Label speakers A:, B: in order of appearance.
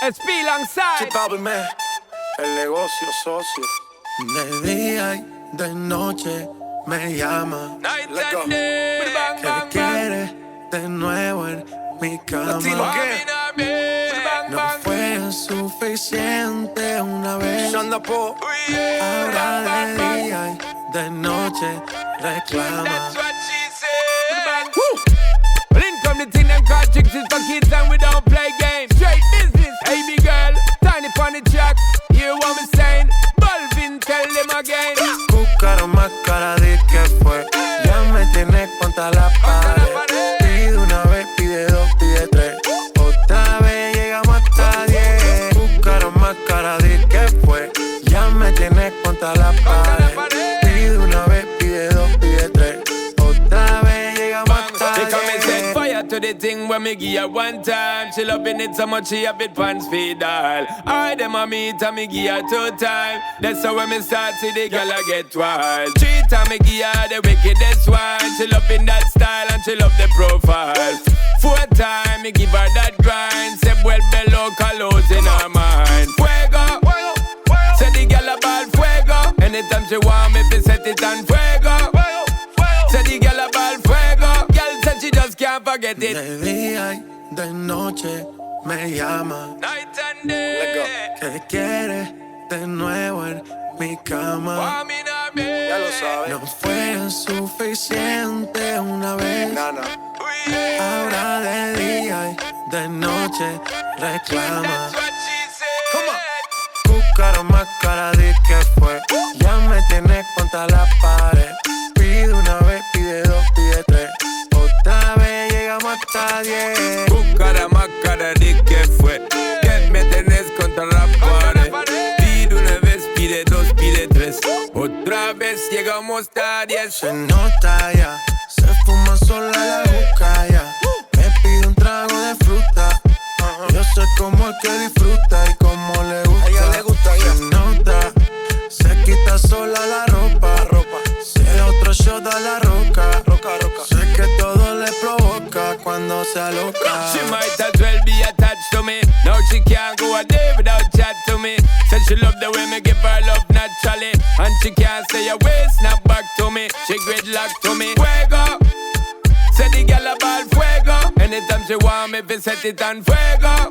A: SP alongside
B: Chip out, man. El negocio socio.
C: De día y de noche me llama.
A: Night
B: Let go.
A: and day. Bang,
C: Que
A: bang, bang.
C: quiere de nuevo en mi
B: Latino
C: cama.
B: gang.
A: Bang,
C: No
A: bang.
C: fue suficiente una vez.
B: Shonda Po.
C: Ahora de día y de noche reclama.
A: That's what she said. Well, in come the thing them called tricks is for kids and we don't play games. Straight business, hey big girl, tiny pon the track. Hear what me saying? Balvin, tell them again.
C: Buscaron más cara de que fue. Ya me tienes contra la pared. Pide una vez, pide dos, pide tres. Otra vez llegamos hasta 10. Buscaron más cara de que fue. Ya me tienes contra la pared. Pide una vez, pide dos, pide tres. Otra vez llegamos hasta
A: They come and set
C: 10.
A: fire to the thing when me give her one time. She loving it so much she have it pants feed all. I them a meet and me give her 2 times. That's how when me start see the girl I get wild. 3 times me give her the wickedest one. She loving that style and she love the profile. 4 times me give her that grind. Say well below colors in her mind. Fuego, say the girl a ball fuego. Anytime she want me fi set it on fuego. Say the girl a ball fuego. Girl said she just can't forget it.
C: De día y de noche me llama.
A: Night and day.
C: Que quiere de nuevo en mi cama.
A: Want me not be.
B: Ya lo sabes.
C: No fue suficiente una vez.
B: Nana.
C: Ahora de día y de noche reclama.
A: That's what she said.
B: Come on.
C: Buscaron más cara de que fue. Ya me tienes contra la pared. Pide una vez, pide dos, pide tres. Otra vez llegamos hasta 10.
A: Buscara más cara de que fue. Que me tenés contra la pared. Pide una vez, pide dos, pide tres. Otra vez llegamos a 10.
C: Se nota ya, se fuma sola la juca ya. Me pide un trago de fruta. Yo sé cómo es que disfruta y cómo le gusta.
B: A ella le gusta,
C: Se nota, se quita sola la ropa. Si es otro shot a la roca. Sé que todo le provoca cuando se aloca.
A: She might as well be attached to me. Now she can't go a day without chat to me. Said she love the way me give her love naturally. And she can't stay away, snap back to me. She gridlock to me. Fuego. Say the girl a ball fuego. Anytime she want me, fi set it on fuego.